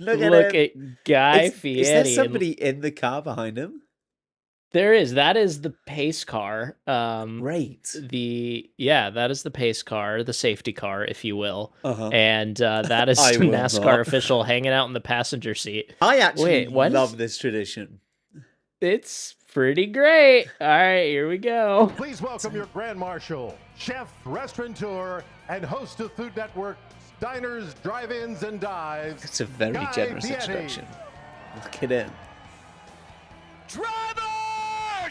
Look at Look him. at Guy Is there Fieri. And somebody in the car behind him? there is that is the pace car. Great. That is the pace car, the safety car, if you will. Uh-huh. And that is I the will NASCAR not. official hanging out in the passenger seat. I actually Wait, what love is this tradition. it's pretty great. All right, here we go. Please welcome your Grand Marshal, chef, restaurateur, and host of Food Network's Diners, Drive-Ins, and Dives. It's a very Guy generous Fieri. introduction. Look at him. Driver,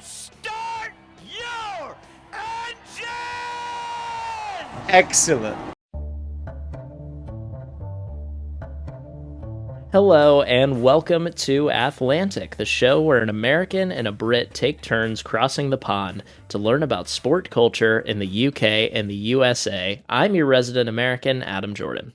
start your engine! Excellent. Hello and welcome to Athlantic, the show where an American and a Brit take turns crossing the pond to learn about sport culture in the UK and the USA. I'm your resident American, Adam Jordan.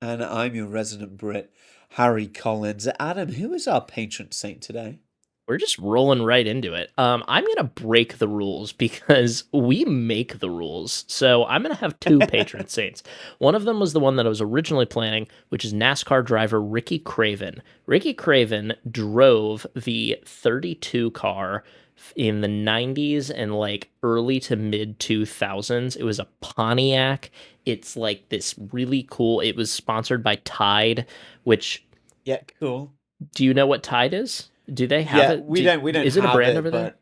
And I'm your resident Brit, Harry Collins. Adam, who is our patron saint today? We're just rolling right into it. I'm going to break the rules because we make the rules. So I'm going to have two patron saints. One of them was the one that I was originally planning, which is NASCAR driver Ricky Craven. Ricky Craven drove the 32 car in the 90s and like early to mid 2000s. It was a Pontiac. It's like this really cool. It was sponsored by Tide, which... Yeah, cool. Do you know what Tide is? Do they have it? We don't. Is it a have brand it, over there?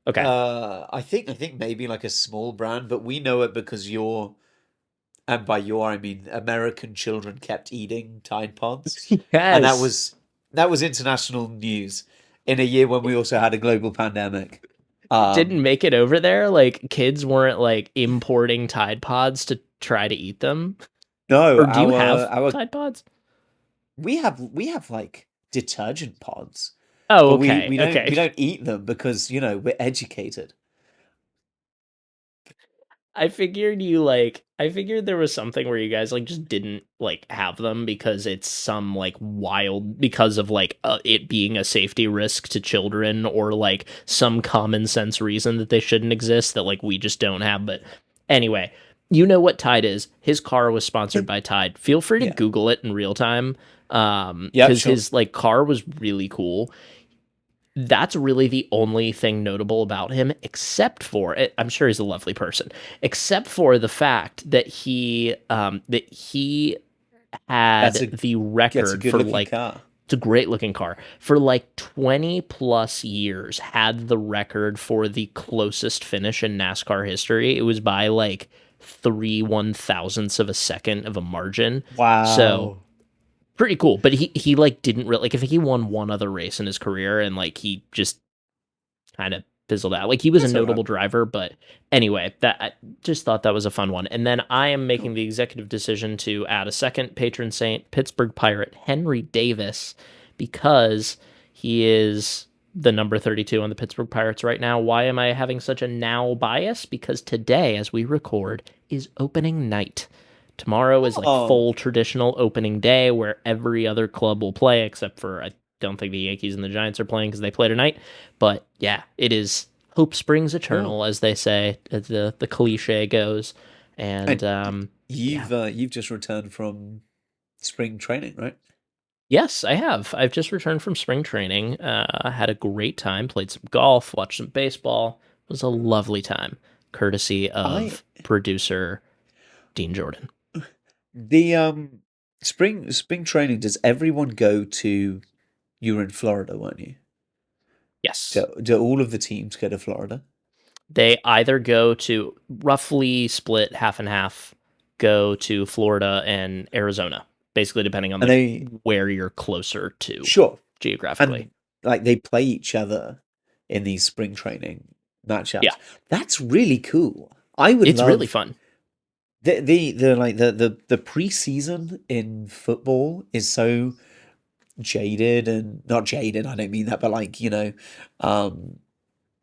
but, Okay. I think maybe like a small brand, but we know it because and by I mean American children kept eating Tide Pods, Yes. and that was international news in a year when we also had a global pandemic. Didn't make it over there. Like kids weren't like importing Tide Pods to try to eat them. No, Or do you have our Tide Pods? we have like detergent pods. Oh, But okay. we don't Okay. we don't eat them because we're educated. I figured there was something where you guys like just didn't like have them because it's some like wild because of like it being a safety risk to children or like some common sense reason that they shouldn't exist that like we just don't have. But anyway, you know what Tide is. His car was sponsored by Tide. Feel free to Yeah. Google it in real time. Yeah, Because sure. his like car was really cool. That's really the only thing notable about him, except for I'm sure he's a lovely person, except for the fact that he had That's a the record good for looking like car. it's a great looking car for like 20 plus years, had the record for the closest finish in NASCAR history. It was by like 3/1000ths of a second of a margin. Wow. So pretty cool, but he like didn't really like. I think he won one other race in his career, and like he just kind of fizzled out. Like he was That's a all right. notable driver, but anyway, that I just thought that was a fun one. And then I am making the executive decision to add a second patron saint, Pittsburgh Pirate Henry Davis, because he is the number 32 on the Pittsburgh Pirates right now. Why am I having such a now bias? Because today, as we record, is opening night. Tomorrow is like full traditional opening day where every other club will play, except for I don't think the Yankees and the Giants are playing because they play tonight. But yeah, it is hope springs eternal, as they say, as the cliche goes. And You've just returned from spring training, right? yes, I have. I've just returned from spring training. I had a great time, played some golf, watched some baseball. It was a lovely time, courtesy of producer Dean Jordan. The spring training, does everyone go to? You were in Florida, weren't you? Yes. Do all of the teams go to Florida? They either go to roughly split half and half, go to Florida and Arizona, basically depending on where you're closer to Sure. geographically. And like they play each other in these spring training matchups. Yeah. That's really cool. I would It's love really fun. the preseason in football is so jaded, and not jaded, I don't mean that, but like,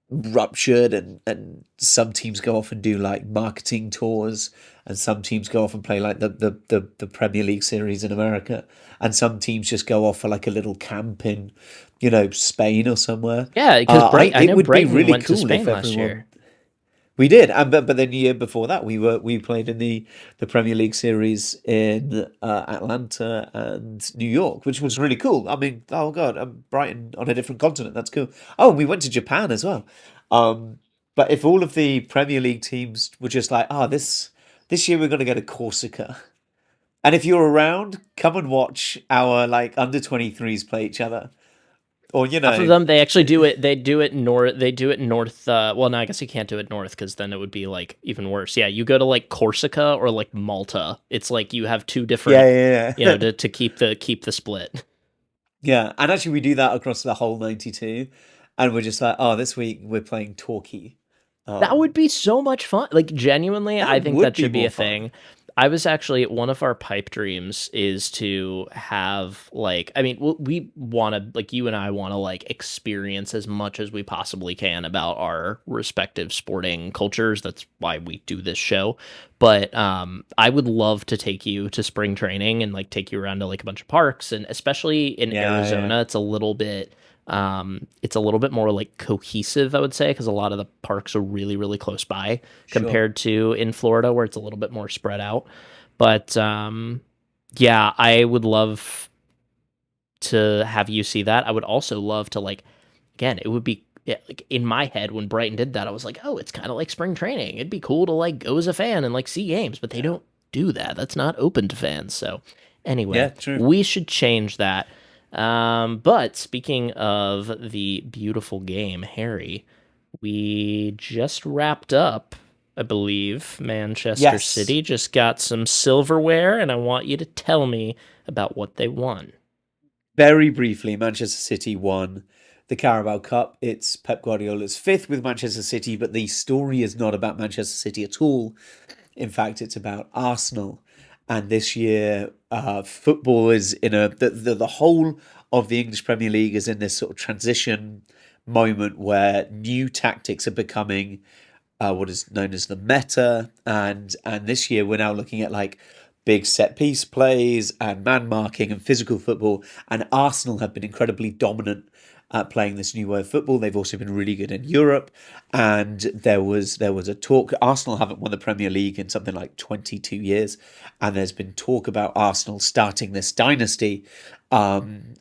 ruptured, and some teams go off and do like marketing tours, and some teams go off and play like the Premier League series in America, and some teams just go off for like a little camp in, Spain or somewhere. Yeah, because I know it would be Brighton really went to cool Spain if last everyone year. We did, and but then the year before that, we played in the Premier League series in Atlanta and New York, which was really cool. I mean, oh god, Brighton on a different continent. That's cool. Oh, and we went to Japan as well. But if all of the Premier League teams were just like, this year we're going to go to Corsica, and if you're around, come and watch our like under 23s play each other, or Half of them, they actually do it. They do it north. They do it north. Well, no, I guess you can't do it north because then it would be like even worse. Yeah, you go to like Corsica or like Malta. It's like you have two different. yeah. You know, to keep the split. Yeah, and actually we do that across the whole 92, and we're just like, this week we're playing Torquay. That would be so much fun. Like genuinely, I think that should be a thing. I was actually, one of our pipe dreams is to have like, I mean, we want to, like, you and I want to like experience as much as we possibly can about our respective sporting cultures. That's why we do this show. But I would love to take you to spring training and like take you around to like a bunch of parks, and especially in Arizona, it's a little bit more like cohesive, I would say, because a lot of the parks are really, really close by compared to in Florida where it's a little bit more spread out. But yeah, I would love to have you see that. I would also love to, like, again, it would be like in my head when Brighton did that, I was like, oh, it's kind of like spring training. It'd be cool to like go as a fan and like see games, but they don't do that. That's not open to fans. So anyway, we should change that. But speaking of the beautiful game, Harry, we just wrapped up, I believe, Manchester City just got some silverware, and I want you to tell me about what they won. Very briefly, Manchester City won the Carabao Cup. It's Pep Guardiola's fifth with Manchester City, but the story is not about Manchester City at all. In fact, it's about Arsenal. And this year, football is in the whole of the English Premier League is in this sort of transition moment where new tactics are becoming what is known as the meta. And this year, we're now looking at like big set piece plays and man marking and physical football. And Arsenal have been incredibly dominant at playing this new way of football. They've also been really good in Europe. And there was a talk. Arsenal haven't won the Premier League in something like 22 years. And there's been talk about Arsenal starting this dynasty and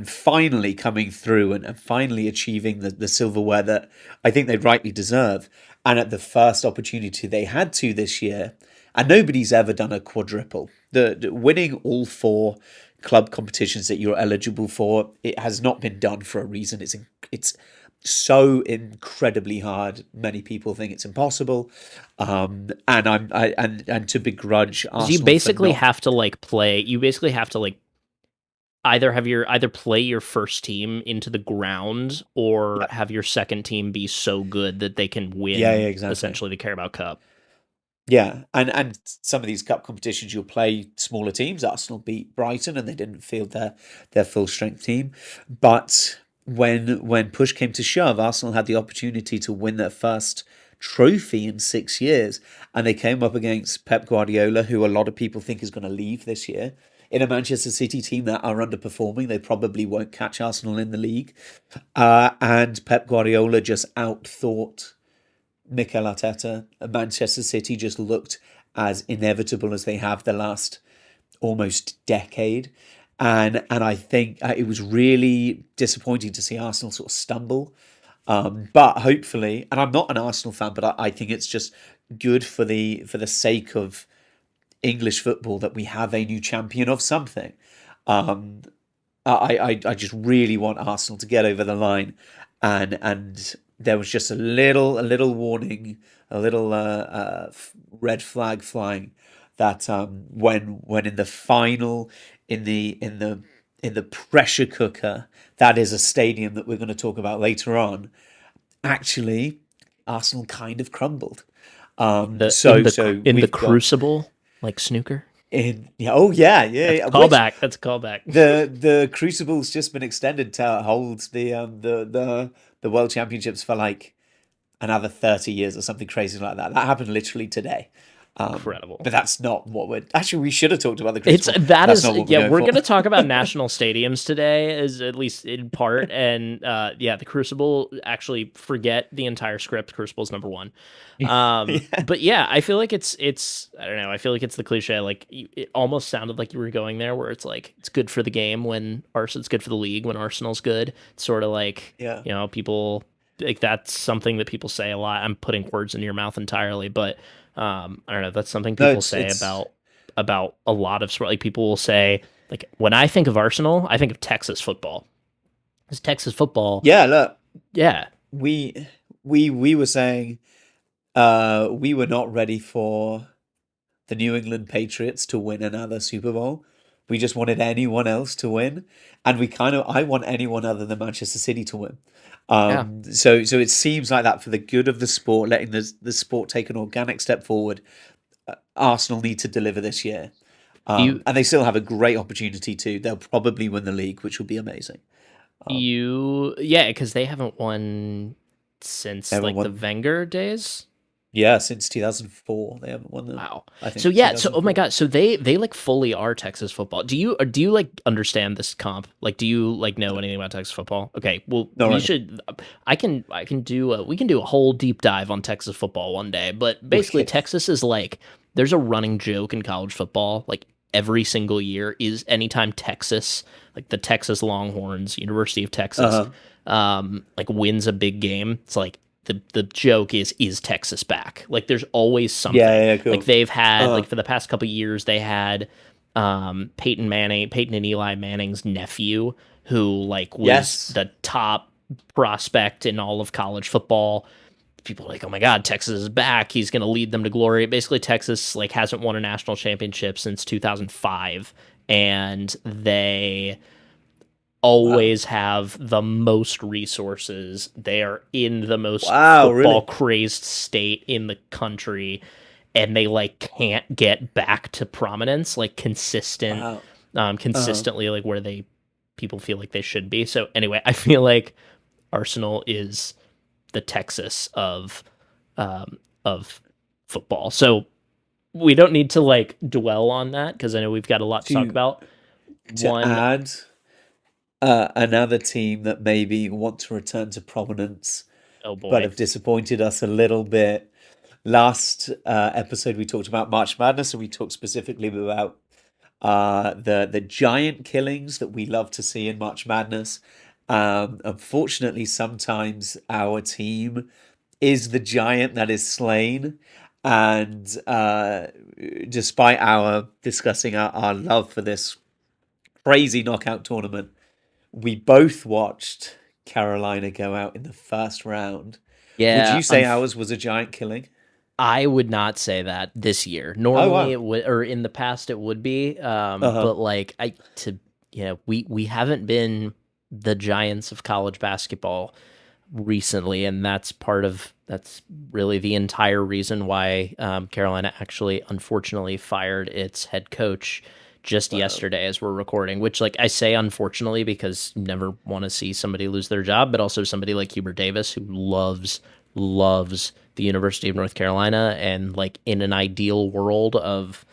finally coming through and finally achieving the silverware that I think they rightly deserve. And at the first opportunity they had to this year, and nobody's ever done a quadruple. The winning all four club competitions that you're eligible for, it has not been done for a reason. It's so incredibly hard. Many people think it's impossible, and to begrudge Arsenal. You basically have to like play. You basically have to like either play your first team into the ground or have your second team be so good that they can win. Exactly. Essentially the Carabao Cup. Yeah, and some of these cup competitions you'll play smaller teams. Arsenal beat Brighton and they didn't field their full strength team. But when push came to shove, Arsenal had the opportunity to win their first trophy in 6 years. And they came up against Pep Guardiola, who a lot of people think is going to leave this year, in a Manchester City team that are underperforming. They probably won't catch Arsenal in the league. And Pep Guardiola just outthought Mikel Arteta. Manchester City just looked as inevitable as they have the last almost decade. And I think it was really disappointing to see Arsenal sort of stumble. But hopefully, and I'm not an Arsenal fan, but I think it's just good for the sake of English football that we have a new champion of something. I just really want Arsenal to get over the line, and there was just a little warning, a little red flag flying that when in the final, in the pressure cooker that is a stadium that we're going to talk about later on, actually Arsenal kind of crumbled. In the crucible, like snooker. That's a callback. That's a callback. The Crucible's just been extended to hold the World Championships for like another 30 years or something crazy like that. That happened literally today. Incredible. But that's not what we're... Actually, we should have talked about the It's Crucible. that That's is not what yeah. We're for. going to talk about national stadiums today, as at least in part, and the Crucible. Actually, forget the entire script. Crucible's number one. But yeah, I feel like it's I don't know. I feel like it's the cliche. Like it almost sounded like you were going there, where it's like it's good for the game when it's good for the league when Arsenal's good. It's sort of like people like that's something that people say a lot. I'm putting words into your mouth entirely, but. I don't know. That's something people say about a lot of sport. Like people will say, like when I think of Arsenal, I think of Texas football. Because Texas football, Yeah, look, yeah, we were saying we were not ready for the New England Patriots to win another Super Bowl. We just wanted anyone else to win, and I want anyone other than Manchester City to win. So it seems like that for the good of the sport, letting the sport take an organic step forward. Arsenal need to deliver this year, and they still have a great opportunity to. They'll probably win the league, which will be amazing. Because they haven't won since Haven't won. the Wenger days. Yeah, since 2004, they haven't won them. Wow. I think So yeah, so oh my 2004. god, so they like fully are Texas football. Do you like understand this comp? Like, do you like know anything about Texas football? Okay, well, No, we right. should. I can do we can do a whole deep dive on Texas football one day. But basically, Okay. Texas is like there's a running joke in college football. Like every single year is anytime Texas, like the Texas Longhorns, University of Texas, like wins a big game. It's like. The joke is Texas back? Like there's always something. Yeah, cool. Like they've had like for the past couple of years they had Peyton and Eli Manning's nephew who like was the top prospect in all of college football. People are like, oh my god, Texas is back. He's going to lead them to glory. Basically, Texas like hasn't won a national championship since 2005, and they always have the most resources. They are in the most football crazed state in the country, and they like can't get back to prominence, like consistently, like where people feel like they should be. So anyway, I feel like Arsenal is the Texas of football. So we don't need to like dwell on that because I know we've got a lot to talk about. Add another team that maybe want to return to prominence, but have disappointed us a little bit. Last episode we talked about March Madness, and we talked specifically about the giant killings that we love to see in March Madness. Unfortunately, sometimes our team is the giant that is slain, and despite our discussing our love for this crazy knockout tournament, we both watched Carolina go out in the first round. Yeah, would you say ours was a giant killing? I would not say that this year. Normally it would, or in the past it would be. But like we haven't been the giants of college basketball recently, and that's really the entire reason why Carolina actually unfortunately fired its head coach just yesterday as we're recording, which like I say unfortunately because you never want to see somebody lose their job, but also somebody like Hubert Davis who loves the University of North Carolina, and like in an ideal world of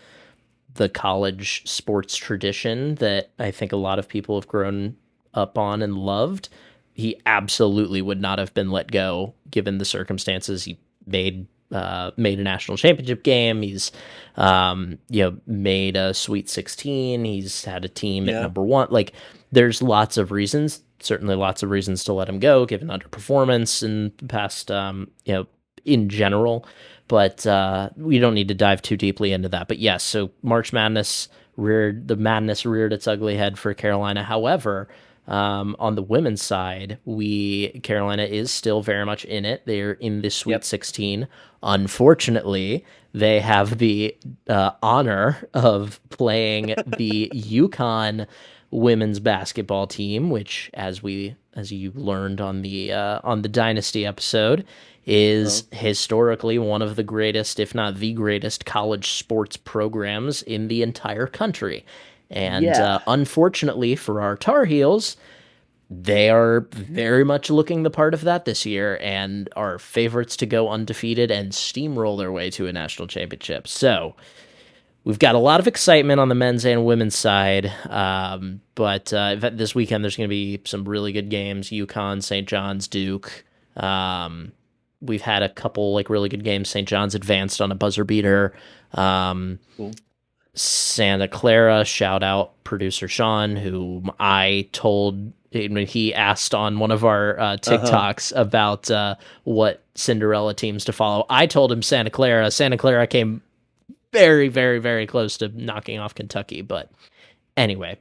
the college sports tradition that I think a lot of people have grown up on and loved, he absolutely would not have been let go given the circumstances. He made a national championship game. He's made a Sweet 16. He's had a team at number one. Like there's lots of reasons, certainly lots of reasons to let him go given underperformance in the past, in general, but we don't need to dive too deeply into that. But yes, so March Madness reared its ugly head for Carolina. However, on the women's side, Carolina is still very much in it. They're in the Sweet 16. Unfortunately, they have the honor of playing the UConn women's basketball team, which, as you learned on the Dynasty episode, is historically one of the greatest, if not the greatest, college sports programs in the entire country. And unfortunately for our Tar Heels, they are very much looking the part of that this year and are favorites to go undefeated and steamroll their way to a national championship. So we've got a lot of excitement on the men's and women's side, but this weekend there's going to be some really good games. UConn, St. John's, Duke. We've had a couple like really good games. St. John's advanced on a buzzer beater. Cool. Santa Clara, shout out producer Sean, whom I told when he asked on one of our TikToks about what Cinderella teams to follow. I told him Santa Clara. Santa Clara came very, very, very close to knocking off Kentucky. But anyway,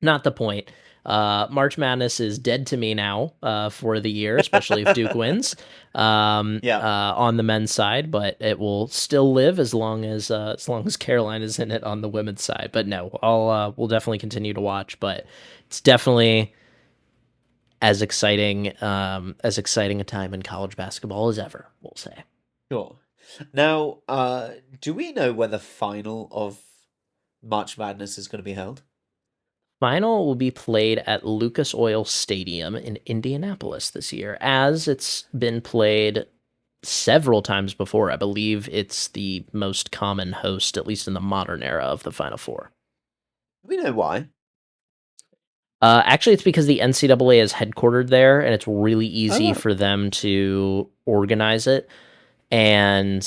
not the point. March Madness is dead to me now for the year, especially if Duke wins on the men's side. But it will still live as long as Caroline is in it on the women's side. But no, we'll definitely continue to watch. But it's definitely as exciting a time in college basketball as ever, we'll say. Sure. Now, do we know where the final of March Madness is going to be held? Final will be played at Lucas Oil Stadium in Indianapolis this year, as it's been played several times before. I believe it's the most common host, at least in the modern era, of the Final Four. Do we know why? Actually, it's because the NCAA is headquartered there, and it's really easy for them to organize it. And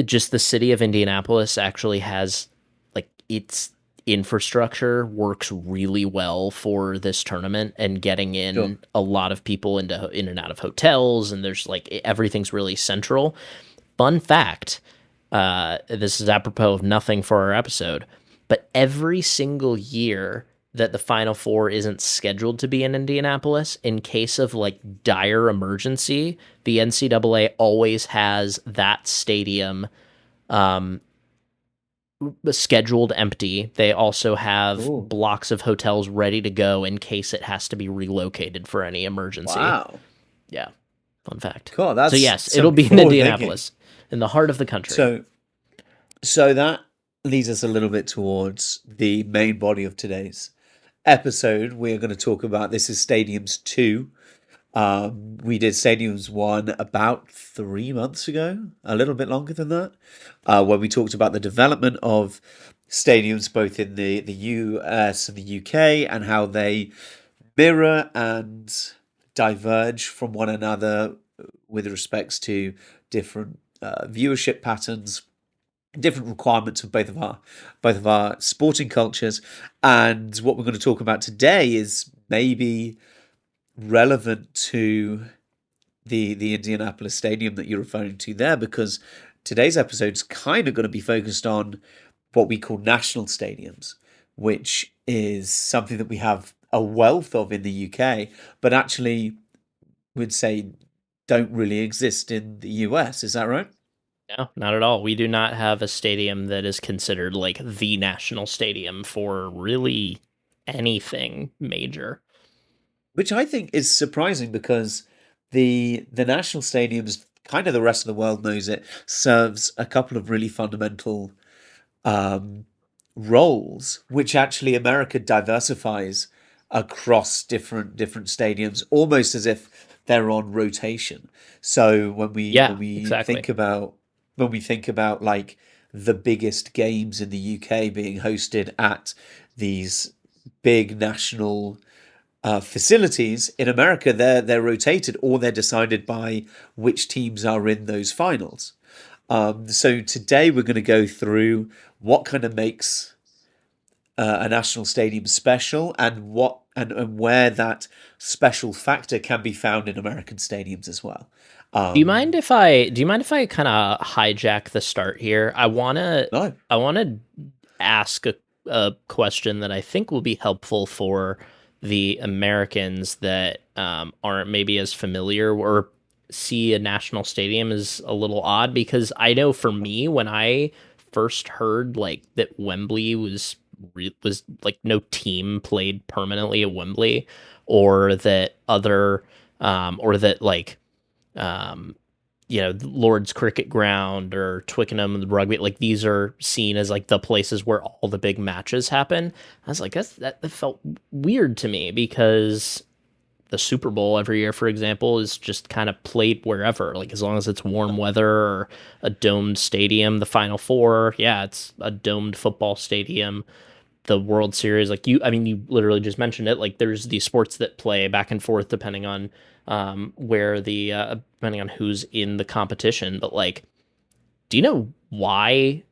just the city of Indianapolis actually has, like, its infrastructure works really well for this tournament and getting in a lot of people in and out of hotels, and there's like everything's really central. Fun fact, this is apropos of nothing for our episode, but every single year that the Final Four isn't scheduled to be in Indianapolis, in case of like dire emergency, the NCAA always has that stadium scheduled empty. They also have blocks of hotels ready to go in case it has to be relocated for any emergency. Wow. Yeah. Fun fact. Cool. So yes, it'll be in Indianapolis, in the heart of the country. So that leads us a little bit towards the main body of today's episode. We're going to talk about, this is Stadiums 2. We did Stadiums 1 about 3 months ago, a little bit longer than that, where we talked about the development of stadiums both in the US and the UK and how they mirror and diverge from one another with respects to different viewership patterns, different requirements of both of our sporting cultures. And what we're going to talk about today is maybe relevant to the Indianapolis Stadium that you're referring to there, because today's episode is kind of going to be focused on what we call national stadiums, which is something that we have a wealth of in the UK, but actually would say don't really exist in the US. Is that right? No, not at all. We do not have a stadium that is considered like the national stadium for really anything major. Which I think is surprising, because the national stadiums, kind of the rest of the world knows it, serves a couple of really fundamental roles, which actually America diversifies across different stadiums, almost as if they're on rotation. So when we think about like the biggest games in the UK being hosted at these big national facilities, in America they're rotated, or they're decided by which teams are in those finals. So today we're going to go through what kind of makes a national stadium special, and what and where that special factor can be found in American stadiums as well. Do you mind if I kind of hijack the start here? I wanna ask a question that I think will be helpful for the Americans that aren't maybe as familiar or see a national stadium as a little odd, because I know for me, when I first heard like that Wembley was like no team played permanently at Wembley, or that Lord's Cricket Ground or Twickenham the rugby, like these are seen as like the places where all the big matches happen. I was like, that felt weird to me because the Super Bowl every year, for example, is just kind of played wherever, like as long as it's warm weather or a domed stadium. The Final Four, yeah, it's a domed football stadium. The World Series, like you literally just mentioned it. Like there's these sports that play back and forth depending on depending on who's in the competition. But like, do you know why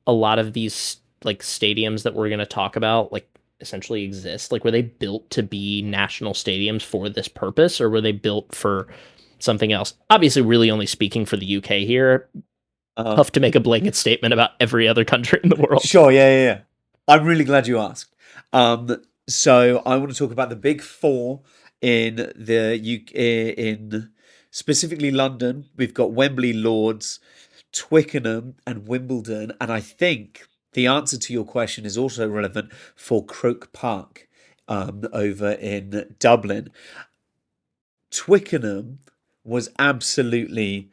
a lot of these like stadiums that we're going to talk about like essentially exist? Like, were they built to be national stadiums for this purpose, or were they built for something else? Obviously, really only speaking for the UK here. Tough to make a blanket statement about every other country in the world. Sure, yeah. I'm really glad you asked. So I want to talk about the big four in the UK, in specifically London. We've got Wembley, Lords, Twickenham, and Wimbledon. And I think the answer to your question is also relevant for Croke Park over in Dublin. Twickenham was absolutely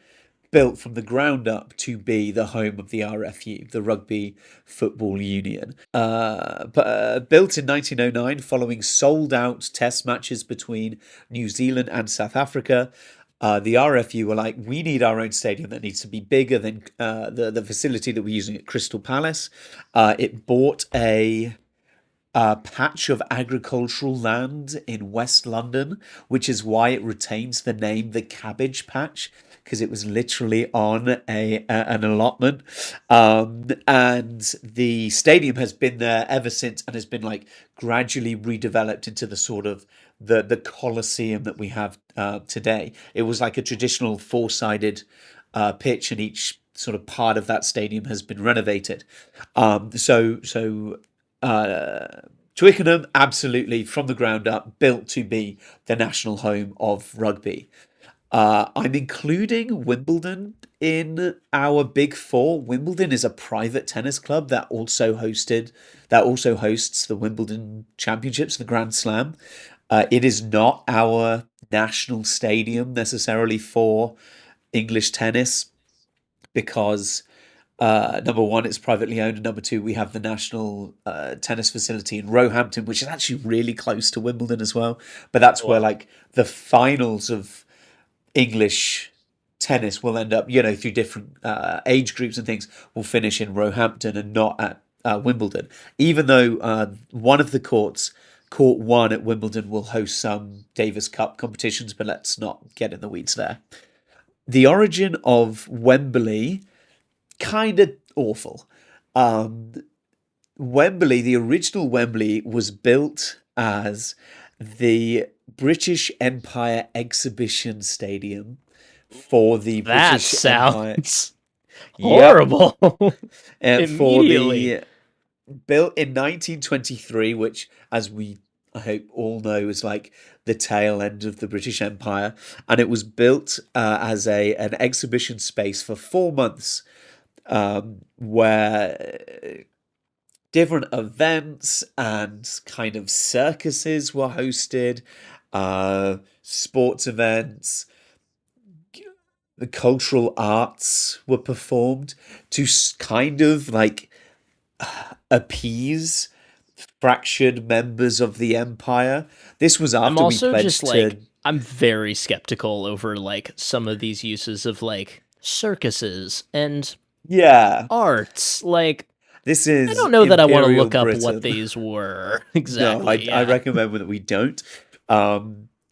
built from the ground up to be the home of the RFU, the Rugby Football Union. Built in 1909 following sold-out test matches between New Zealand and South Africa, the RFU were like, we need our own stadium that needs to be bigger than the facility that we're using at Crystal Palace. It bought a patch of agricultural land in West London, which is why it retains the name the Cabbage Patch, because it was literally on an allotment. And the stadium has been there ever since and has been like gradually redeveloped into the sort of the Colosseum that we have today. It was like a traditional four-sided pitch, and each sort of part of that stadium has been renovated. Twickenham, absolutely, from the ground up, built to be the national home of rugby. I'm including Wimbledon in our big four. Wimbledon is a private tennis club that also hosts the Wimbledon Championships, the Grand Slam. It is not our national stadium necessarily for English tennis because number one, it's privately owned, and number two, we have the national tennis facility in Roehampton, which is actually really close to Wimbledon as well. But that's where like the finals of English tennis will end up, through different age groups and things, will finish in Roehampton and not at Wimbledon. Even though one of the court one at Wimbledon will host some Davis Cup competitions, but let's not get in the weeds there. The origin of Wembley, kind of awful. Wembley, the original Wembley, was built as the British Empire Exhibition Stadium for the British Empire. That sounds horrible. Built in 1923, which, as we I hope all know, is like the tail end of the British Empire, and it was built as an exhibition space for 4 months, where different events and kind of circuses were hosted, sports events, the cultural arts were performed to kind of like appease fractured members of the empire. This was after I'm also we pledged just like, I'm very skeptical over like some of these uses of like circuses and arts. Like, this is I don't know that I want to look Britain. up what these were exactly. No, I recommend that we don't.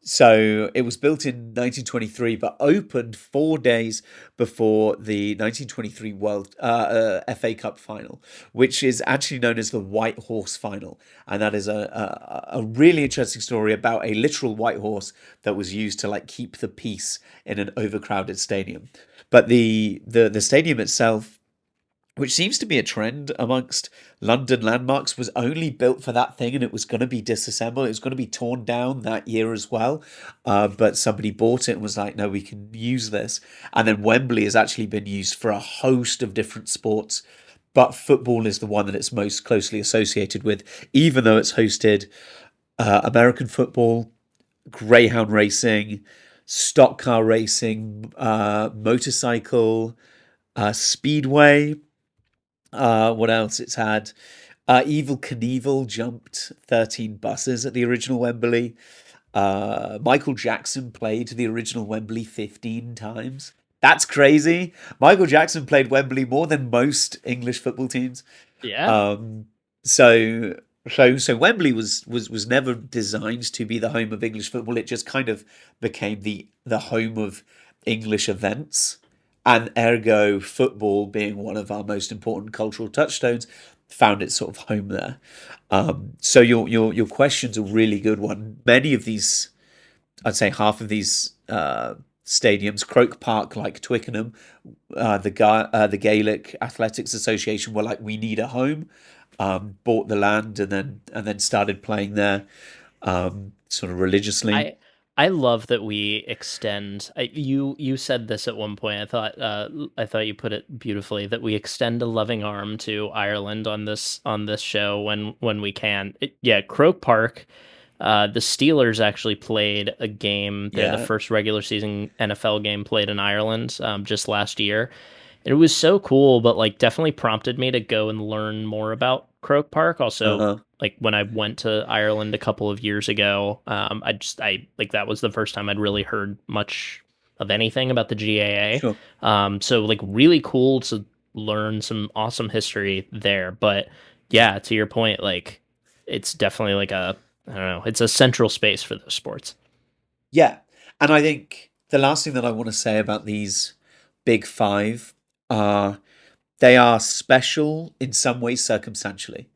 So it was built in 1923, but opened 4 days before the 1923 World FA Cup final, which is actually known as the White Horse Final, and that is a really interesting story about a literal white horse that was used to like keep the peace in an overcrowded stadium. But the stadium itself, which seems to be a trend amongst London landmarks, was only built for that thing, and it was going to be disassembled. It was going to be torn down that year as well. But somebody bought it and was like, no, we can use this. And then Wembley has actually been used for a host of different sports, but football is the one that it's most closely associated with, even though it's hosted American football, greyhound racing, stock car racing, motorcycle, speedway. What else? It's had Evil Knievel jumped 13 buses at the original Wembley. Michael Jackson played the original Wembley 15 times. That's crazy. Michael Jackson played Wembley more than most English football teams. Yeah. So Wembley was never designed to be the home of English football. It just kind of became the home of English events, and ergo football, being one of our most important cultural touchstones, found its sort of home there. So your question's a really good one. Many of these, I'd say half of these stadiums, Croke Park, like Twickenham, the Gaelic Athletics Association were like, we need a home. Bought the land and then started playing there, sort of religiously. I love that we extend. You said this at one point. I thought you put it beautifully, that we extend a loving arm to Ireland on this show when we can. Croke Park. The Steelers actually played a game. They're the first regular season NFL game played in Ireland just last year. And it was so cool, but like definitely prompted me to go and learn more about Croke Park. Also, like when I went to Ireland a couple of years ago, I like that was the first time I'd really heard much of anything about the GAA. Sure. So like really cool to learn some awesome history there. But yeah, to your point, like it's definitely like I don't know, it's a central space for those sports. Yeah. And I think the last thing that I want to say about these big five are they are special in some ways circumstantially.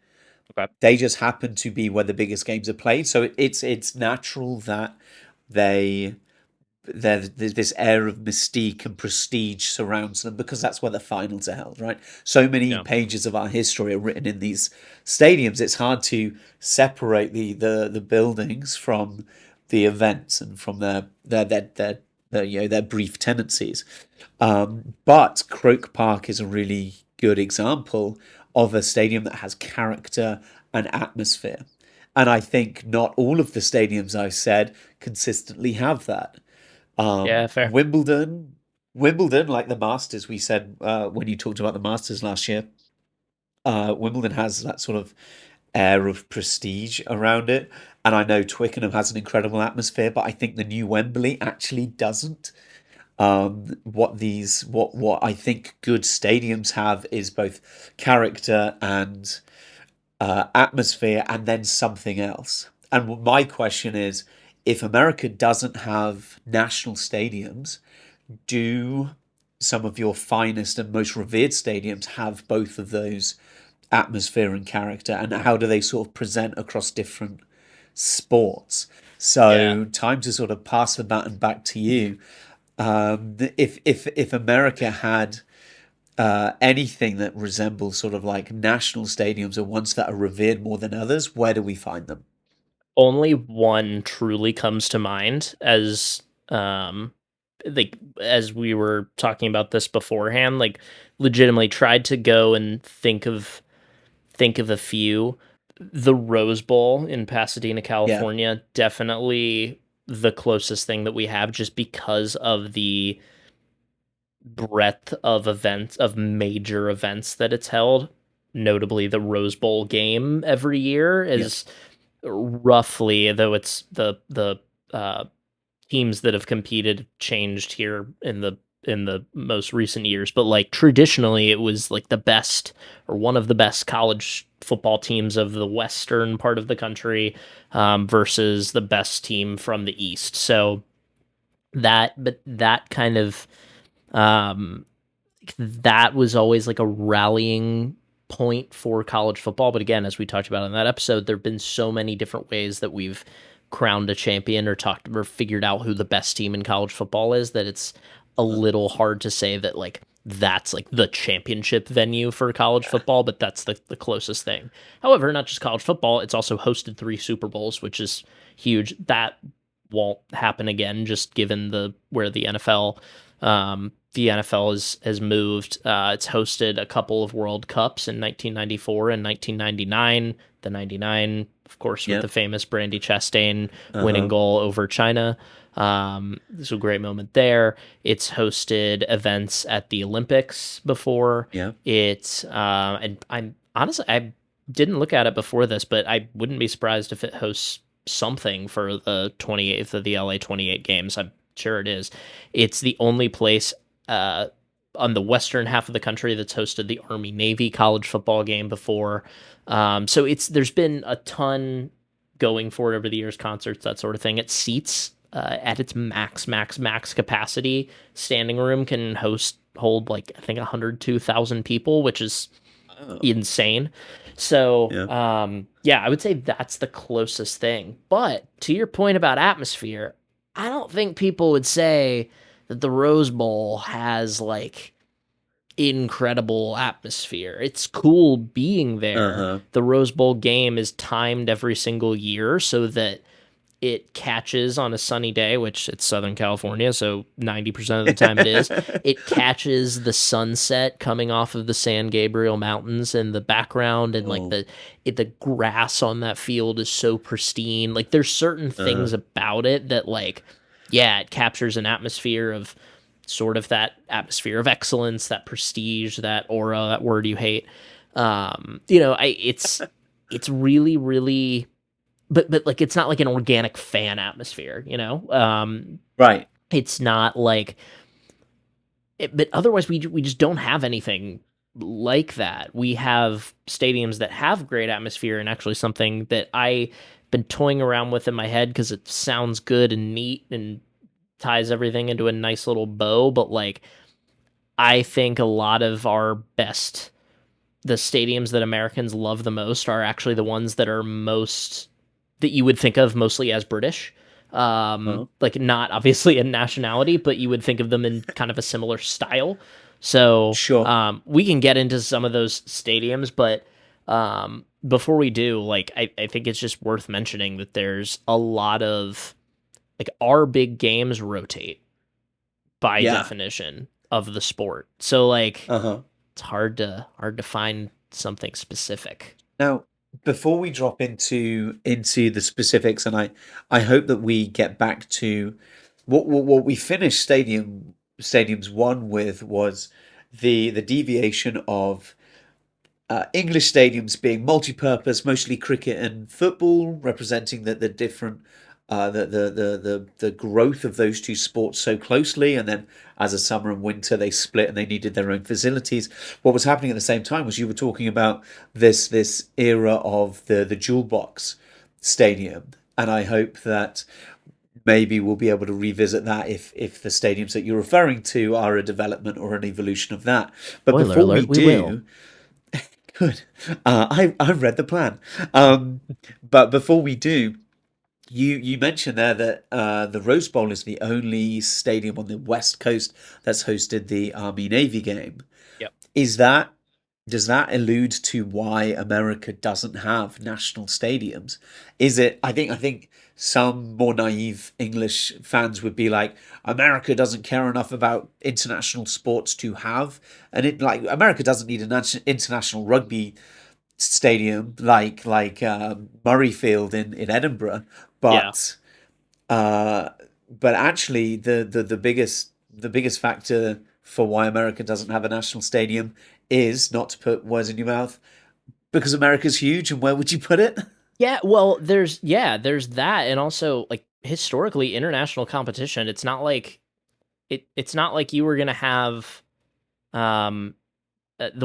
Okay. They just happen to be where the biggest games are played. So it's natural that there's this air of mystique and prestige surrounds them because that's where the finals are held, right? So many pages of our history are written in these stadiums. It's hard to separate the buildings from the events and from their brief tendencies. But Croke Park is a really good example of a stadium that has character and atmosphere. And I think not all of the stadiums I've said consistently have that. Fair. Wimbledon, like the Masters, we said when you talked about the Masters last year, Wimbledon has that sort of air of prestige around it. And I know Twickenham has an incredible atmosphere, but I think the new Wembley actually doesn't. What I think good stadiums have is both character and atmosphere, and then something else. And my question is, if America doesn't have national stadiums, do some of your finest and most revered stadiums have both of those, atmosphere and character? And how do they sort of present across different sports? So time to sort of pass the baton back to you. If America had anything that resembles sort of like national stadiums or ones that are revered more than others, where do we find them? Only one truly comes to mind as like as we were talking about this beforehand, like legitimately tried to go and think of a few. The Rose Bowl in Pasadena, California, definitely the closest thing that we have, just because of the breadth of events, of major events that it's held. Notably, the Rose Bowl game every year is roughly, though it's the teams that have competed changed here in the most recent years, but like traditionally it was like the best or one of the best college football teams of the western part of the country versus the best team from the east. So that kind of that was always like a rallying point for college football. But again, as we talked about in that episode, there have been so many different ways that we've crowned a champion or talked or figured out who the best team in college football is, that it's a little hard to say that like that's like the championship venue for college football, but that's the closest thing. However, not just college football, it's also hosted 3 Super Bowls, which is huge. That won't happen again, just given where the NFL has moved. It's hosted a couple of World Cups in 1994 and 1999. The 99 of course, with Yeah. the famous Brandi Chastain winning goal over China. This was a great moment there. It's hosted events at the Olympics before. Yeah. And I'm honestly, I didn't look at it before this, but I wouldn't be surprised if it hosts something for the 28th of the LA 28 games. I'm sure it is. It's the only place on the western half of the country that's hosted the Army Navy college football game before. So there's been a ton going for it over the years, concerts, that sort of thing. It seats at its max capacity. Standing room can hold like I think 102,000 people, which is insane. So I would say that's the closest thing. But to your point about atmosphere, I don't think people would say that the Rose Bowl has like incredible atmosphere. It's cool being there. The Rose Bowl game is timed every single year so that it catches on a sunny day, which it's Southern California, so 90% of the time it is. It catches the sunset coming off of the San Gabriel Mountains in the background, and like the grass on that field is so pristine. Like there's certain things about it that like, yeah, it captures an atmosphere of sort of that atmosphere of excellence, that prestige, that aura, that word you hate. It's really, really. But like it's not like an organic fan atmosphere, Right. It's not like but otherwise we just don't have anything like that. We have stadiums that have great atmosphere, and actually something that I've been toying around with in my head because it sounds good and neat and ties everything into a nice little bow, but like I think a lot of the stadiums that Americans love the most are actually the ones that are most that you would think of mostly as British, like not obviously a nationality, but you would think of them in kind of a similar style. So Sure. We can get into some of those stadiums, but before we do, like I think it's just worth mentioning that there's a lot of like our big games rotate by definition of the sport. So like it's hard to find something specific. Now, before we drop into the specifics, and I hope that we get back to what we finished stadiums one with was the deviation of English stadiums being multi-purpose, mostly cricket and football, representing the different the growth of those two sports so closely, and then as a summer and winter they split and they needed their own facilities. What was happening at the same time was you were talking about this era of the jewel box stadium, and I hope that maybe we'll be able to revisit that if the stadiums that you're referring to are a development or an evolution of that. But Spoiler before alert, we will. do, good. I've read the plan. But before we do, you mentioned there that the Rose Bowl is the only stadium on the West Coast that's hosted the Army-Navy game. Yep. Does that allude to why America doesn't have national stadiums? Is it? I think some more naive English fans would be like, America doesn't care enough about international sports to have, and America doesn't need an international rugby stadium like Murrayfield in Edinburgh, but actually the biggest factor for why America doesn't have a national stadium is, not to put words in your mouth, because America's huge, and where would you put it? Yeah, well, there's that, and also like historically international competition. It's not like it's not like you were gonna have the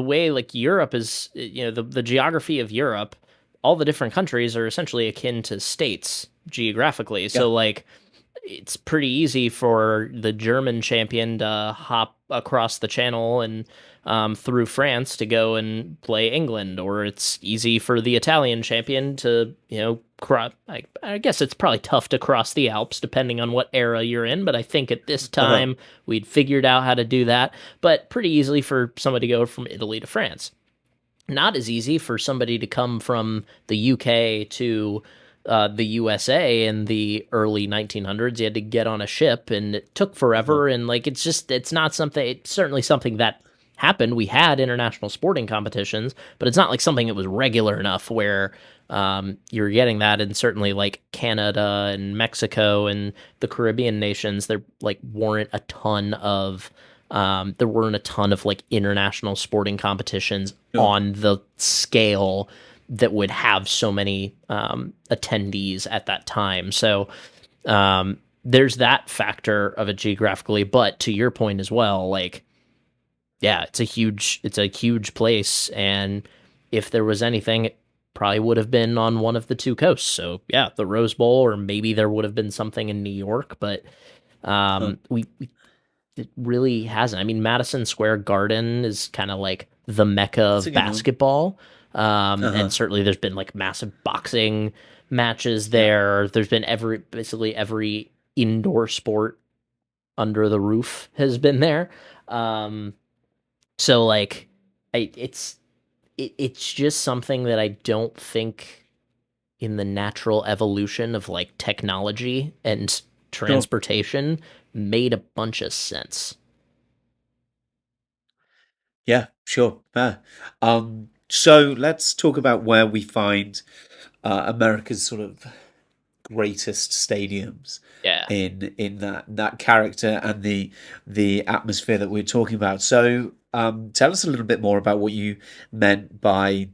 way like Europe is, the geography of Europe, all the different countries are essentially akin to states geographically. So like it's pretty easy for the German champion to hop across the channel and through France to go and play England, or it's easy for the Italian champion to, I guess it's probably tough to cross the Alps depending on what era you're in, but I think at this time we'd figured out how to do that, but pretty easily for somebody to go from Italy to France. Not as easy for somebody to come from the UK to the USA in the early 1900s. You had to get on a ship, and it took forever. And like, it's certainly something that happened. We had international sporting competitions, but it's not like something that was regular enough where You're getting that, and certainly like Canada and Mexico and the Caribbean nations, there like weren't a ton of like international sporting competitions on the scale that would have so many attendees at that time. So there's that factor of it geographically, but to your point as well, like, yeah, it's a huge place, and if there was anything, it probably would have been on one of the two coasts. So yeah, the Rose Bowl, or maybe there would have been something in New York, but we it really hasn't. I mean, Madison Square Garden is kind of like the mecca of basketball. And certainly there's been like massive boxing matches there. There's been basically every indoor sport under the roof has been there. So like it's just something that I don't think in the natural evolution of like technology and transportation made a bunch of sense. Yeah, sure. So let's talk about where we find America's sort of greatest stadiums. Yeah. In that character and the atmosphere that we're talking about. So tell us a little bit more about what you meant by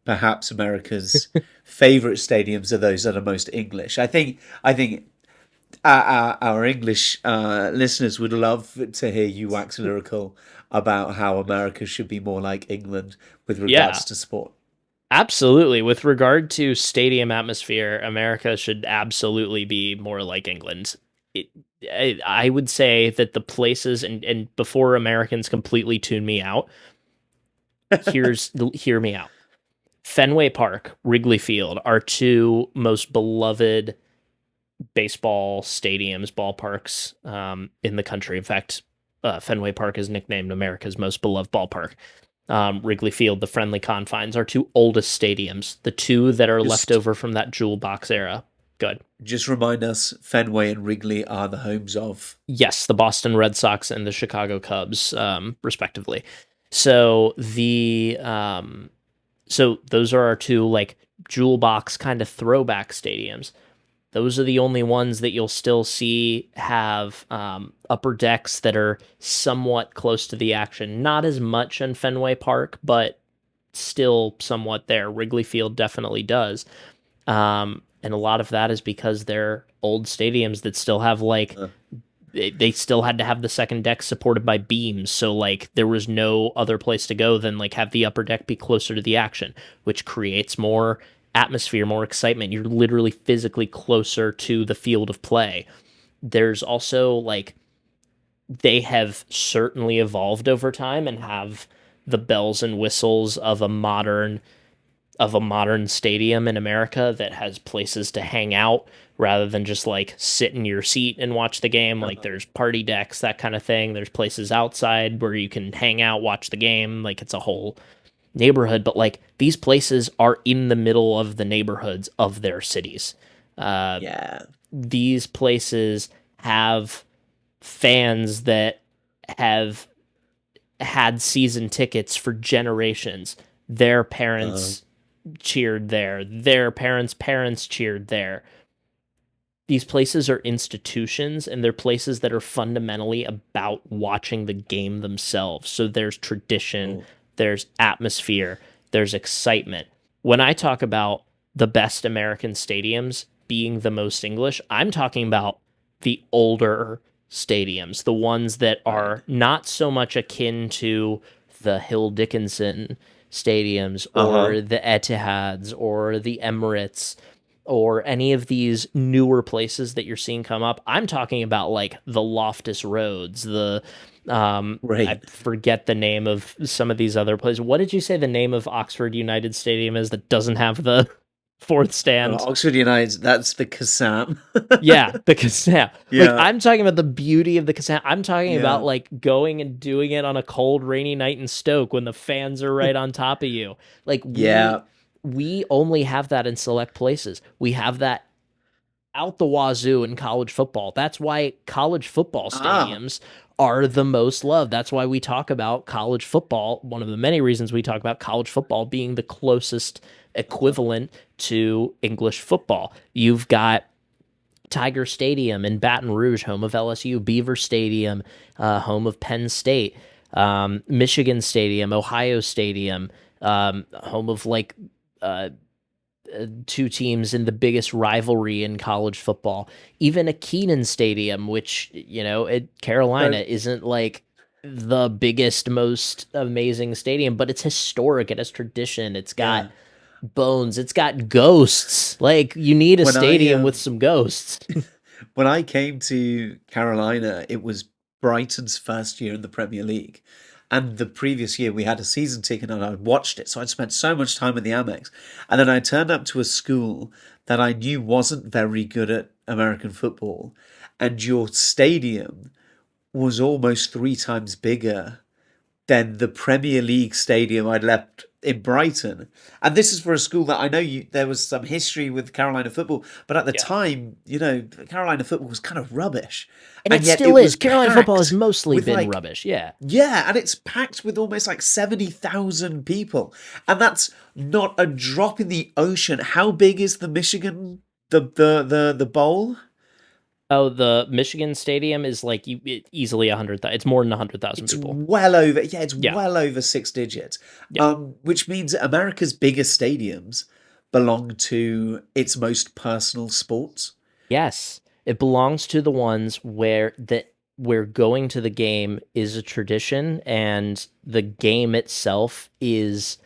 perhaps America's favorite stadiums are those that are most English. I think our English listeners would love to hear you wax lyrical about how America should be more like England with regards to sport. Absolutely. With regard to stadium atmosphere, America should absolutely be more like England. I would say that the places, and before Americans completely tune me out, hear me out. Fenway Park, Wrigley Field are two most beloved baseball stadiums, ballparks in the country. In fact, Fenway Park is nicknamed America's most beloved ballpark. Wrigley Field, the Friendly Confines, are two oldest stadiums, the two that are left over from that jewel box era. Good. Just remind us, Fenway and Wrigley are the homes of? Yes, the Boston Red Sox and the Chicago Cubs, respectively. So so those are our two like jewel box kind of throwback stadiums. Those are the only ones that you'll still see have upper decks that are somewhat close to the action. Not as much in Fenway Park, but still somewhat there. Wrigley Field definitely does. And a lot of that is because they're old stadiums that still have like, they still had to have the second deck supported by beams. So like there was no other place to go than like have the upper deck be closer to the action, which creates more atmosphere, more excitement. You're literally physically closer to the field of play. There's also like, they have certainly evolved over time and have the bells and whistles of a modern stadium in America that has places to hang out rather than just like sit in your seat and watch the game. Like there's party decks, that kind of thing. There's places outside where you can hang out, watch the game. Like it's a whole neighborhood, but like these places are in the middle of the neighborhoods of their cities. These places have fans that have had season tickets for generations. Their parents cheered there. Their parents cheered there. These places are institutions, and they're places that are fundamentally about watching the game themselves. So there's tradition, there's atmosphere, there's excitement. When I talk about the best American stadiums being the most English, I'm talking about the older stadiums, the ones that are not so much akin to the Hill Dickinson stadiums or the Etihads or the Emirates or any of these newer places that you're seeing come up. I'm talking about like the Loftus Roads, the I forget the name of some of these other places. What did you say the name of Oxford United Stadium is that doesn't have the fourth stand? Oxford United, that's the Kassam. Yeah, the Kassam. Yeah. Like, I'm talking about the beauty of the Kassam. I'm talking about like going and doing it on a cold, rainy night in Stoke when the fans are right on top of you. Like, we only have that in select places. We have that out the wazoo in college football. That's why college football stadiums are the most loved. That's why we talk about college football. One of the many reasons we talk about college football being the closest equivalent to English football. You've got Tiger Stadium in Baton Rouge, home of LSU, Beaver Stadium, home of Penn State, Michigan Stadium, Ohio Stadium, home of like two teams in the biggest rivalry in college football. Even a Keenan Stadium, which, Carolina isn't like the biggest, most amazing stadium, but it's historic. It has tradition. It's got bones. It's got ghosts. Like, you need a stadium with some ghosts. When I came to Carolina, it was Brighton's first year in the Premier League. And the previous year we had a season ticket and I'd watched it. So I'd spent so much time at the Amex. And then I turned up to a school that I knew wasn't very good at American football. And your stadium was almost 3 times bigger than the Premier League stadium I'd left in Brighton. And this is for a school that I know there was some history with Carolina football, but at the time, Carolina football was kind of rubbish. And it yet still is. Carolina football has mostly been like, rubbish, yeah. Yeah, and it's packed with almost like 70,000 people. And that's not a drop in the ocean. How big is the Michigan, the bowl? Oh, the Michigan Stadium is like easily 100,000. It's more than 100,000 people. Well over, well over 6 digits. Yeah. Which means America's biggest stadiums belong to its most personal sports. Yes, it belongs to the ones where going to the game is a tradition, and the game itself is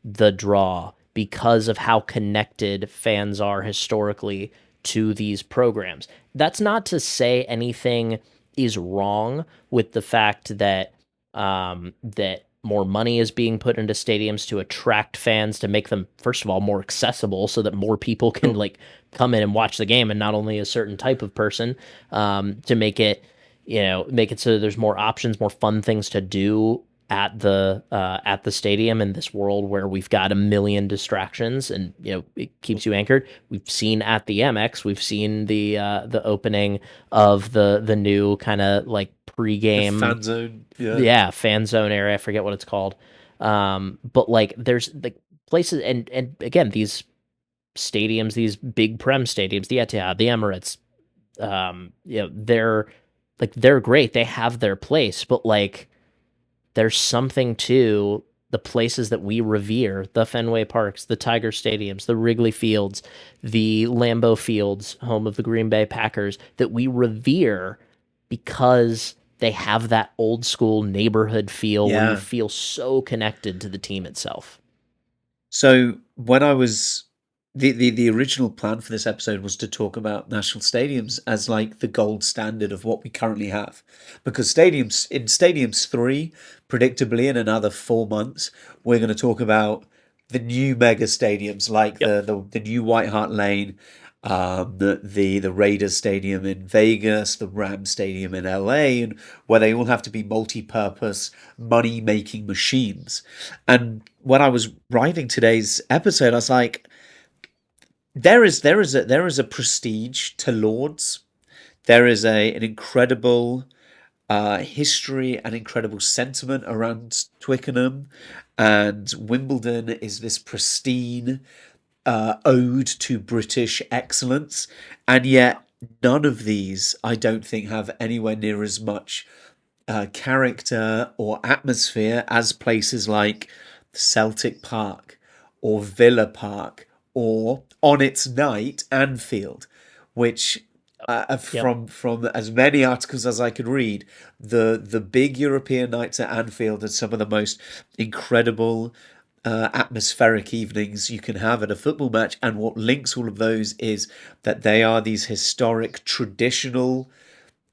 the draw because of how connected fans are historically to these programs. That's not to say anything is wrong with the fact that that more money is being put into stadiums to attract fans, to make them, first of all, more accessible so that more people can like come in and watch the game, and not only a certain type of person, to make it so there's more options, more fun things to do at the stadium in this world where we've got a million distractions, and it keeps you anchored. We've seen at the MX, we've seen the opening of the new kind of like pregame fan zone, fan zone area. I forget what it's called, but like there's the places, and again, these stadiums, these big Prem stadiums, the Etihad, the Emirates, they're great. They have their place, but like, there's something to the places that we revere, the Fenway Parks, the Tiger Stadiums, the Wrigley Fields, the Lambeau Fields, home of the Green Bay Packers, that we revere because they have that old school neighborhood feel where you feel so connected to the team itself. So when I was... The original plan for this episode was to talk about national stadiums as like the gold standard of what we currently have. Because stadiums 3, predictably in another 4 months, we're going to talk about the new mega stadiums like the new White Hart Lane, the Raiders Stadium in Vegas, the Rams Stadium in LA, and where they all have to be multi-purpose money-making machines. And when I was writing today's episode, I was like, there is a prestige to Lords. There is an incredible history and incredible sentiment around Twickenham, and Wimbledon is this pristine ode to British excellence, and yet none of these, I don't think, have anywhere near as much character or atmosphere as places like Celtic Park or Villa Park, or on its night, Anfield, which from as many articles as I could read, the big European nights at Anfield are some of the most incredible atmospheric evenings you can have at a football match. And what links all of those is that they are these historic, traditional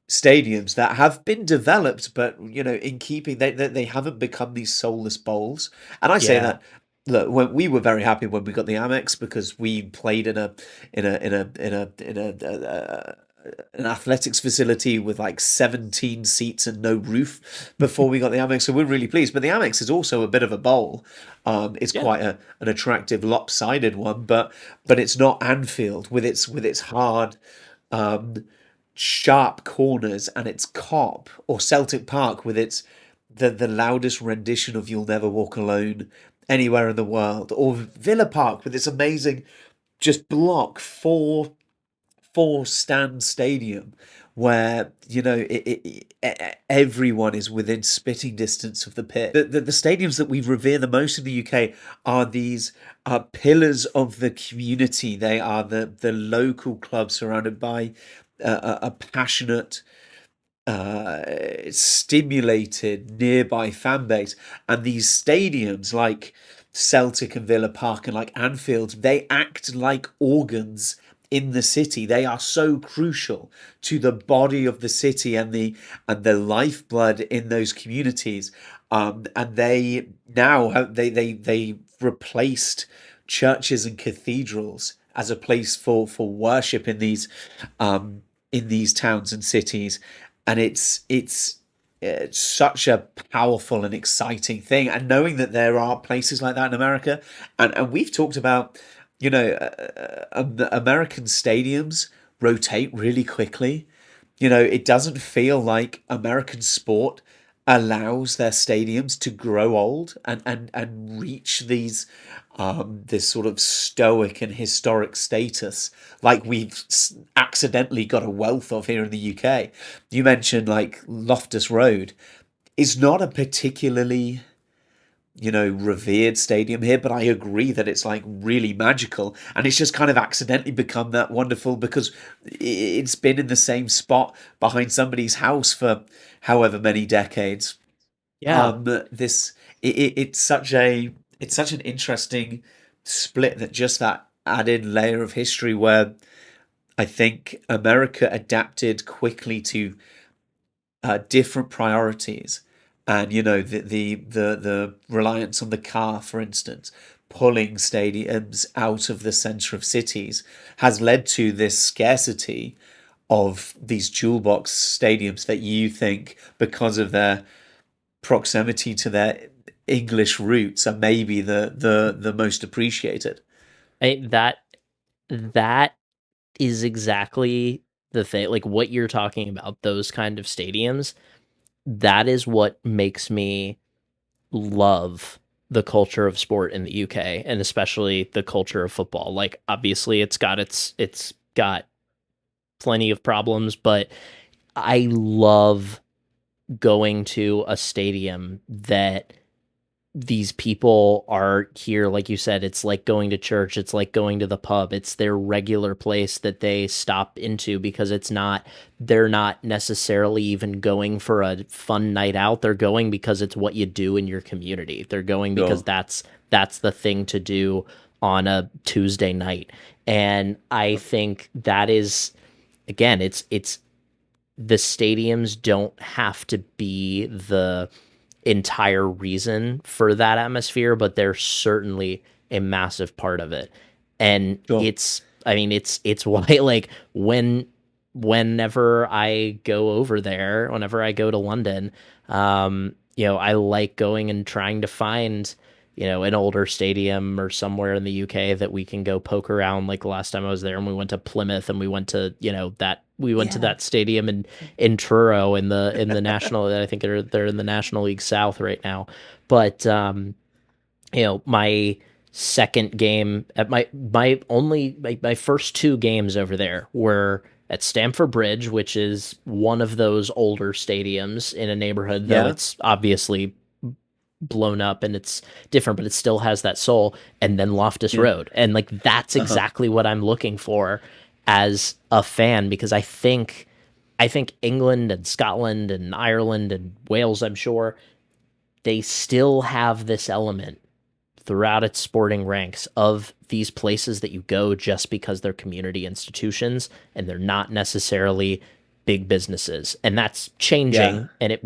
stadiums that have been developed, but in keeping, they haven't become these soulless bowls. And I say that. Look, we were very happy when we got the Amex because we played in an athletics facility with like 17 seats and no roof before we got the Amex, so we're really pleased. But the Amex is also a bit of a bowl. It's quite an attractive lopsided one, but it's not Anfield with its hard, sharp corners, and its cop, or Celtic Park with its the loudest rendition of "You'll Never Walk Alone" anywhere in the world, or Villa Park with its amazing just block four stand stadium where everyone is within spitting distance of the pit. The stadiums that we revere the most in the UK are these pillars of the community. They are the local club surrounded by a passionate, stimulated nearby fan base, and these stadiums like Celtic and Villa Park and like Anfield, they act like organs in the city. They are so crucial to the body of the city and the lifeblood in those communities. And they now have they replaced churches and cathedrals as a place for worship in these towns and cities, and it's such a powerful and exciting thing. And knowing that there are places like that in America, and we've talked about, American stadiums rotate really quickly. It doesn't feel like American sport allows their stadiums to grow old and reach these this sort of stoic and historic status like we've accidentally got a wealth of here in the UK. You mentioned like Loftus Road is not a particularly revered stadium here, but I agree that it's like really magical, and it's just kind of accidentally become that wonderful because it's been in the same spot behind somebody's house for however many decades. Yeah. It's such an interesting split, that just that added layer of history where I think America adapted quickly to different priorities. And the reliance on the car, for instance, pulling stadiums out of the centre of cities, has led to this scarcity of these jewel box stadiums that you think, because of their proximity to their English roots, are maybe the most appreciated. That is exactly the thing. Like what you're talking about, those kind of stadiums, that is what makes me love the culture of sport in the UK, and especially the culture of football. Like obviously it's got plenty of problems, but I love going to a stadium that these people are here. Like you said, it's like going to church, it's like going to the pub, it's their regular place that they stop into, because they're not necessarily even going for a fun night out. They're going because it's what you do in your community. They're going because that's the thing to do on a Tuesday night. And I think that is, again, it's the stadiums don't have to be the entire reason for that atmosphere, but they're certainly a massive part of it. And it's why, like, whenever I go over there, whenever I go to London, I like going and trying to find, an older stadium or somewhere in the UK that we can go poke around. Like last time I was there, and we went to Plymouth, and we went to, to that stadium in Truro in the national. I think they're in the National League South right now. But my second game at my first two games over there were at Stamford Bridge, which is one of those older stadiums in a neighborhood, though it's obviously blown up and it's different, but it still has that soul. And then Loftus Road, and like that's exactly what I'm looking for as a fan, because I think England and Scotland and Ireland and Wales, I'm sure, they still have this element throughout its sporting ranks of these places that you go just because they're community institutions and they're not necessarily big businesses. And that's changing, and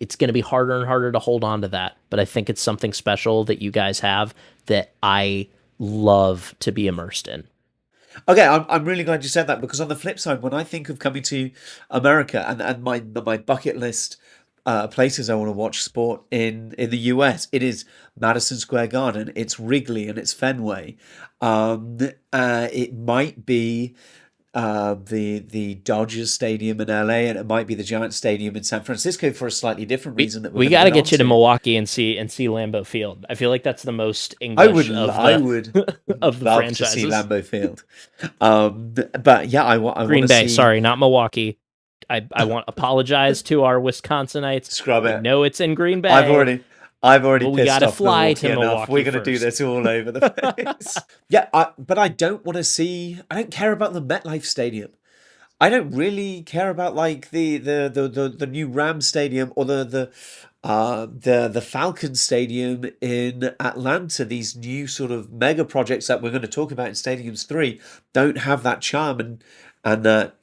it's going to be harder and harder to hold on to that. But I think it's something special that you guys have that I love to be immersed in. Okay, I'm really glad you said that, because on the flip side, when I think of coming to America and my bucket list places I want to watch sport in the US, it is Madison Square Garden, it's Wrigley, and it's Fenway. It might be the Dodgers Stadium in LA, and it might be the Giants Stadium in San Francisco for a slightly different reason that We we're going got to to get you to Milwaukee and see Lambeau Field. I feel like that's the most English I would of the love franchises. to see Lambeau Field. But yeah, I want Green to Bay. see. Sorry, not Milwaukee. I want to apologize to our Wisconsinites. Scrub it. No, it's in Green Bay. I've already we pissed gotta off fly Milwaukee to enough. Milwaukee We're going to do first. this all over the place. Yeah, but I don't want to see. I don't care about the MetLife Stadium. I don't really care about like the new Rams Stadium or the Falcon Stadium in Atlanta. These new sort of mega projects that we're going to talk about in Stadiums 3 don't have that charm and that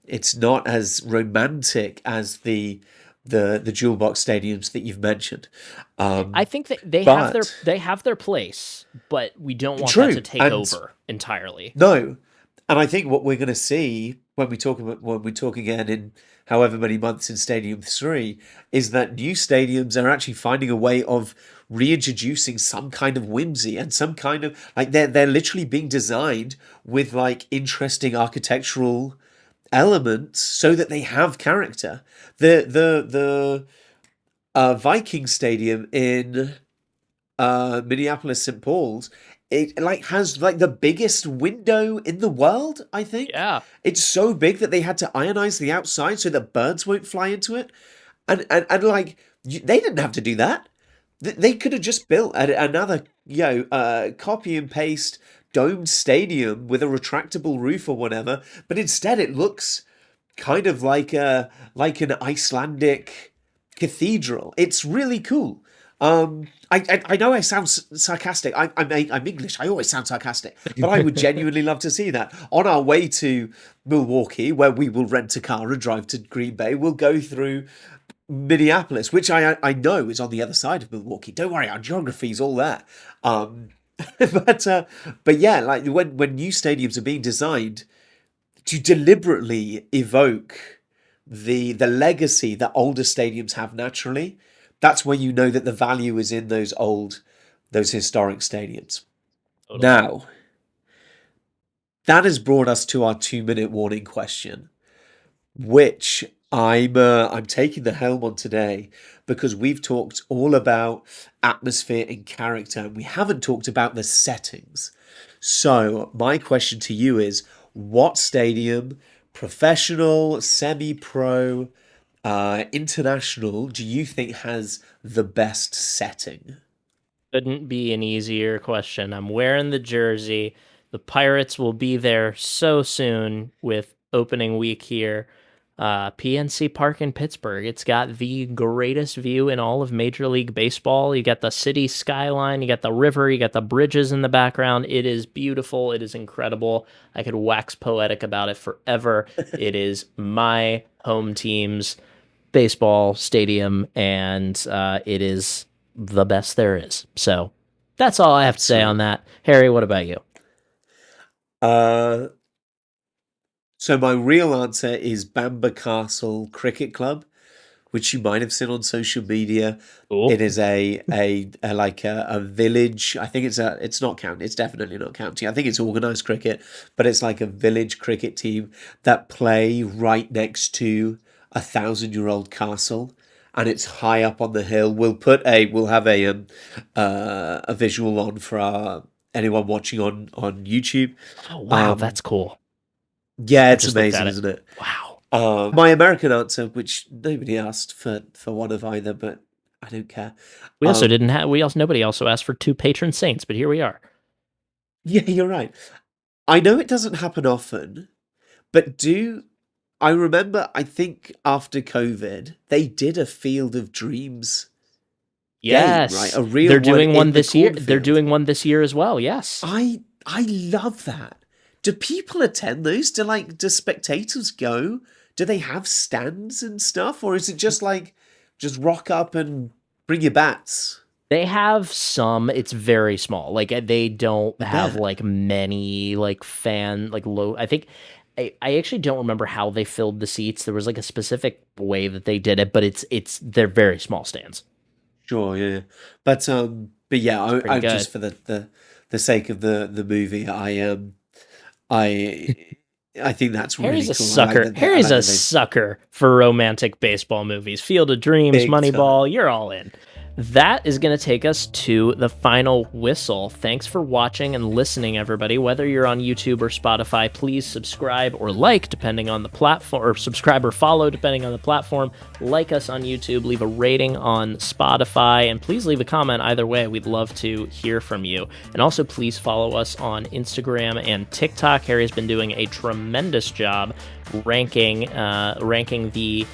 it's not as romantic as the jewel box stadiums that you've mentioned. I think that they have their place, but we don't want that to take over entirely. No, and I think what we're going to see when we talk again in however many months in Stadium 3 is that new stadiums are actually finding a way of reintroducing some kind of whimsy and some kind of like they're literally being designed with like interesting architectural elements so that they have character. The Viking Stadium in Minneapolis St. Paul's, it like has like the biggest window in the world, I think. Yeah. It's so big that they had to ionize the outside so that birds won't fly into it. And like they didn't have to do that. They could have just built another copy and paste domed stadium with a retractable roof or whatever, but instead it looks kind of like an Icelandic cathedral. It's really cool. I know I sound sarcastic. I'm English. I always sound sarcastic, but I would genuinely love to see that. On our way to Milwaukee, where we will rent a car and drive to Green Bay, we'll go through Minneapolis, which I know is on the other side of Milwaukee. Don't worry, our geography's all there. But yeah, like when new stadiums are being designed to deliberately evoke the legacy that older stadiums have naturally, that's where you know that the value is in those historic stadiums. Totally. Now, that has brought us to our 2-minute warning question, which I'm taking the helm on today because we've talked all about atmosphere and character, and we haven't talked about the settings. So my question to you is, what stadium, professional, semi-pro, international, do you think has the best setting? Couldn't be an easier question. I'm wearing the jersey. The Pirates will be there so soon with opening week here. PNC Park in Pittsburgh. It's got the greatest view in all of Major League Baseball. You got the city skyline, you got the river, you got the bridges in the background. It is beautiful. It is incredible. I could wax poetic about it forever. It is my home team's baseball stadium, and it is the best there is. So that's all I have to say on that. Harry, what about you? So my real answer is Bamber Castle Cricket Club, which you might have seen on social media. Cool. It is a village. I think it's not county. It's definitely not county. I think it's organised cricket, but it's like a village cricket team that play right next to a 1,000-year-old castle, and it's high up on the hill. We'll have a visual on for anyone watching on YouTube. Oh wow, that's cool. Yeah, it's amazing, isn't it? Wow. My American answer, which nobody asked for one of either, but I don't care. We also nobody also asked for 2 patron saints, but here we are. Yeah, you're right. I know it doesn't happen often, but I remember, I think after COVID, they did a Field of Dreams. Yes, game, right? A real They're doing one this year. Field. They're doing one this year as well. Yes. I love that. Do people attend those? Do spectators go? Do they have stands and stuff? Or is it just rock up and bring your bats? They have some. It's very small. Like they don't have like many like fan like low. I think I actually don't remember how they filled the seats. There was like a specific way that they did it, but they're very small stands. Sure, yeah. But yeah, I just for the the sake of the movie. I think that's really Harry's cool. a sucker. Harry's a sucker for romantic baseball movies. Field of Dreams, Big Moneyball, you're all in. That is going to take us to the final whistle. Thanks for watching and listening, everybody. Whether you're on YouTube or Spotify, please subscribe or like, depending on the platform, or subscribe or follow, depending on the platform. Like us on YouTube, leave a rating on Spotify, and please leave a comment either way. We'd love to hear from you. And also, please follow us on Instagram and TikTok. Harry's been doing a tremendous job ranking the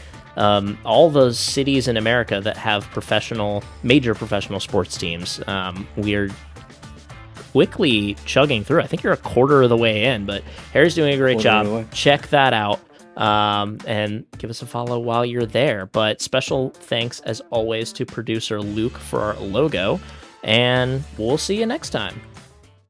all those cities in America that have major professional sports teams. We're quickly chugging through. I think you're a quarter of the way in, but Harry's doing a great job. Check that out, and give us a follow while you're there. But special thanks, as always, to producer Luke for our logo, and we'll see you next time.